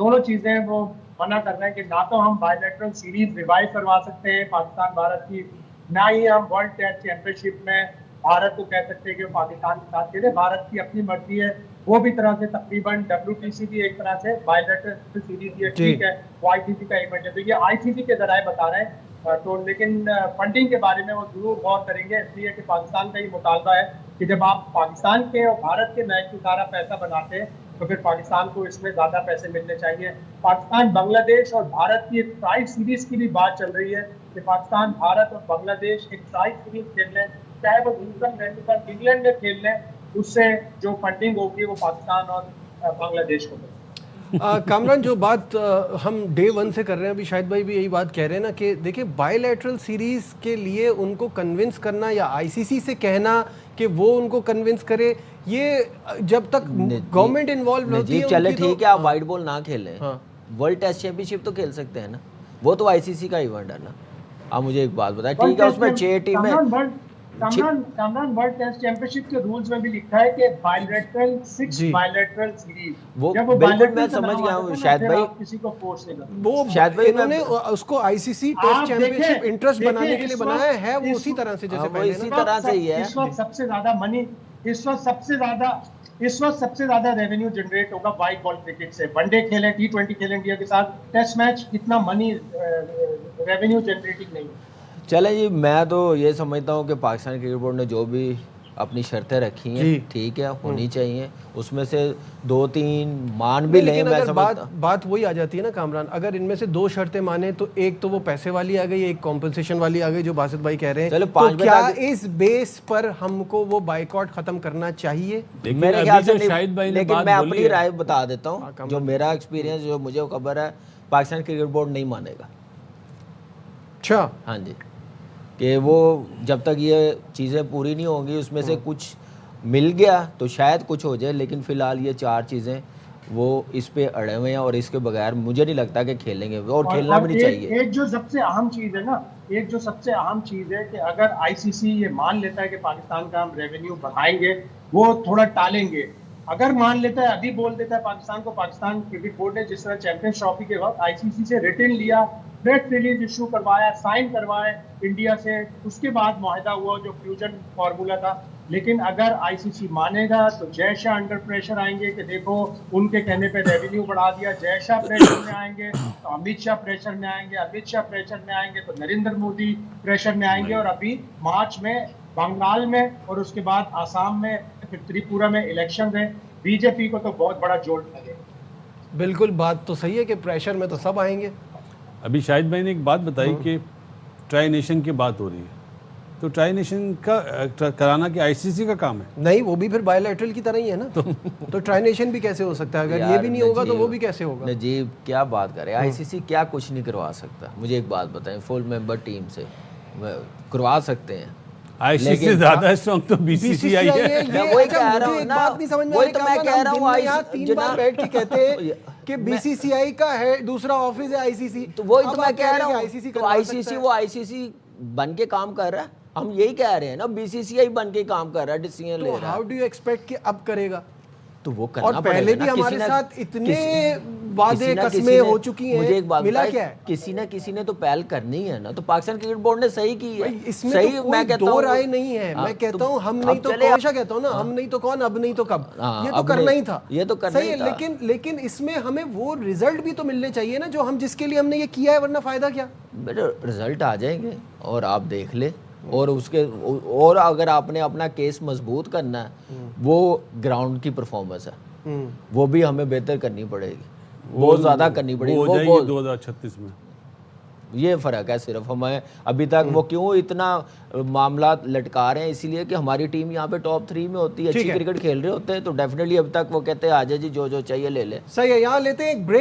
दोनों चीजें वो मना कर रहे हैं कि ना तो हम बायलैटरल सीरीज रिवाइव करवा सकते हैं पाकिस्तान भारत की, ना ही हम वर्ल्ड टेस्ट चैंपियनशिप में भारत को कह सकते हैं कि वो पाकिस्तान के साथ खेले। भारत की अपनी मर्जी है, वो भी तरह से तकरीबन WTC भी एक तरह से बायलैटरल सीरीज, ये ठीक है, वो ICC का इवेंट है, तो ये ICC के जराए बता रहे हैं। तो लेकिन फंडिंग के बारे में वो जरूर गौर करेंगे, इसलिए कि पाकिस्तान का ये मुतालबा है कि जब आप पाकिस्तान के और भारत के मैच में सारा पैसा बनाते हैं तो फिर पाकिस्तान को इसमें ज्यादा पैसे मिलने चाहिए। पाकिस्तान बांग्लादेश और भारत की एक ट्राई सीरीज की भी बात चल रही है कि पाकिस्तान भारत और बांग्लादेश एक ट्राई सीरीज खेल लें, चाहे वो इंग्लैंड में खेल लें, उससे जो फंडिंग होगी वो पाकिस्तान और बांग्लादेश को मिलेगी। कामरान, जो बात हम डे 1 से कर रहे हैं, अभी शाहिद भाई भी यही बात कह रहे हैं ना कि देखिए बायलैटरल सीरीज के लिए उनको कन्विंस करना या ICC से कहना कि वो उनको कन्विंस करे, ये जब तक गवर्नमेंट इन्वॉल्व होती है। चले ठीक है, आप वाइट बॉल ना खेलें, वर्ल्ड टेस्ट चैंपियनशिप तो खेल सकते हैं ना, वो तो ICC का इवेंट है ना। आप मुझे एक बात बताएं, ठीक है उसमें 6 टीमें, कामरान वर्ल्ड टेस्ट चैंपियनशिप के रूल्स में भी लिखा है कि बायलैटरल 6 बायलैटरल सीरीज, वो बिल्कुल मैं समझ गया हूँ शायद भाई, किसी को फोर्स नहीं करना। वो शायद भाई इन्होंने उसको ICC टेस्ट चैंपियनशिप इंटरेस्ट बनाने के लिए बनाया है, वो उसी तरह से जैसे पहले इसी तरह से ही है। इस वक्त सबसे ज्यादा मनी, इस वक्त सबसे ज्यादा रेवेन्यू जनरेट होगा व्हाइट बॉल क्रिकेट से। वनडे खेलें, T20 खेलें इंडिया के साथ, टेस्ट मैच इतना मनी रेवेन्यू जनरेटिंग नहीं है। चले जी, मैं तो ये समझता हूँ कि पाकिस्तान क्रिकेट बोर्ड ने जो भी अपनी शर्तें रखी हैं ठीक है, होनी चाहिए, उसमें से 2-3 मान भी लें। मैं समझता बात वही आ जाती है ना कामरान, अगर इनमें से 2 शर्तें माने तो एक तो वो पैसे वाली आ गई, एक कॉम्पनसेशन वाली आ गई जो बासित भाई कह रहे हैं। तो क्या इस बेस पर हमको वो बाइकआउट खत्म करना चाहिए? मेरे ख्याल से नहीं, लेकिन मैं अपनी राय बता देता हूँ, जो मेरा एक्सपीरियंस, जो मुझे खबर है, पाकिस्तान क्रिकेट बोर्ड नहीं मानेगा। अच्छा, हाँ जी, कि वो जब तक ये चीज़ें पूरी नहीं होंगी, उसमें से कुछ मिल गया तो शायद कुछ हो जाए, लेकिन फ़िलहाल ये 4 चीज़ें वो इस पे अड़े हुए हैं और इसके बगैर मुझे नहीं लगता कि खेलेंगे, और खेलना भी नहीं चाहिए। एक जो सबसे अहम चीज़ है ना, एक जो सबसे अहम चीज़ है कि अगर ICC ये मान लेता है कि पाकिस्तान का हम रेवेन्यू बढ़ाएंगे, वो थोड़ा टालेंगे, अगर मान लेता है, अभी बोल देता है पाकिस्तान को, पाकिस्तान क्रिकेट बोर्ड ने जिस तरह चैंपियंस ट्रॉफी के वक्त ICC से रिटर्न लिया, प्रेस रिलीज इशू करवाया, साइन करवाए इंडिया से, उसके बाद मुआहदा हुआ जो फ्यूजन फार्मूला था। लेकिन अगर ICC मानेगा तो जय शाह अंडर प्रेशर आएंगे कि देखो उनके कहने पे रेवेन्यू बढ़ा दिया, जय शाह प्रेशर में आएंगे तो अमित शाह प्रेशर में आएंगे, अमित शाह प्रेशर में आएंगे तो नरेंद्र मोदी प्रेशर में आएंगे, और अभी मार्च में बंगाल में और उसके बाद आसाम में, फिर त्रिपुरा में इलेक्शन है, BJP को तो बहुत बड़ा जोड़ लगेगा। बिल्कुल, बात तो सही है कि प्रेशर में तो सब आएंगे। अभी शाहिद भाई ने एक बात बताई कि ट्राई नेशन की बात हो रही है, तो ट्राई नेशन का कराना कि ICC का काम है? नहीं, वो भी फिर बायलैटरल की तरह ही है ना। तो ट्राई नेशन भी कैसे हो सकता है? अगर ये भी नहीं होगा तो वो भी कैसे होगा? नजीब क्या बात करे, ICC क्या कुछ नहीं करवा सकता? मुझे एक बात बताएं, फुल मेंबर टीम से करवा सकते हैं, ICC से ज्यादा स्ट्रॉन्ग तो BCCI है। मैं वही कह रहा हूँ ना, वही तो मैं कह रहा हूँ, यहाँ 3 बार बैठ के कहते हैं कि BCCI का है, दूसरा ऑफिस है ICC, तो वही तो मैं कह रहा हूँ, ICC वो ICC बन के काम कर रहा है, हम यही कह रहे हैं ना, BCCI बन के काम कर रहा है, डिसीजन ले रहा है। हाउ डू यू एक्सपेक्ट कि अब करेगा? तो वो करना और पहले भी हमारे साथ इतने वादे कस्में हो चुकी हैं, मुझे एक बात मिला क्या है? किसी ने तो पहल करनी है ना, तो पाकिस्तान क्रिकेट बोर्ड ने सही की है, इसमें सही तो कोई दो राय नहीं है। मैं कहता हूँ हम नहीं तो हमेशा कहता हूँ ना, हम नहीं तो कौन, अब नहीं तो कब, ये तो करना ही था, ये तो करना ही था। लेकिन इसमें हमें वो रिजल्ट भी तो मिलने चाहिए ना, जो हम जिसके लिए हमने ये किया है, वरना फायदा क्या? बेटा रिजल्ट आ जाएंगे और आप देख ले, और उसके और अगर आपने अपना केस मजबूत करना है, वो ग्राउंड की परफॉर्मेंस है, वो भी हमें बेहतर करनी पड़ेगी, बहुत ज्यादा करनी पड़ेगी, वो हो जाएगी 2036 में। ये फ़र्क है सिर्फ हमें अभी तक। वो क्यों इतना मामला लटका रहे हैं? इसीलिए कि हमारी टीम यहाँ पे टॉप 3 में होती है, अच्छी क्रिकेट खेल रहे होते हैं, तो डेफिनेटली अब तक वो कहते हैं आजा जी जो जो चाहिए ले ले। सही है, यहाँ लेते हैं एक ब्रेक।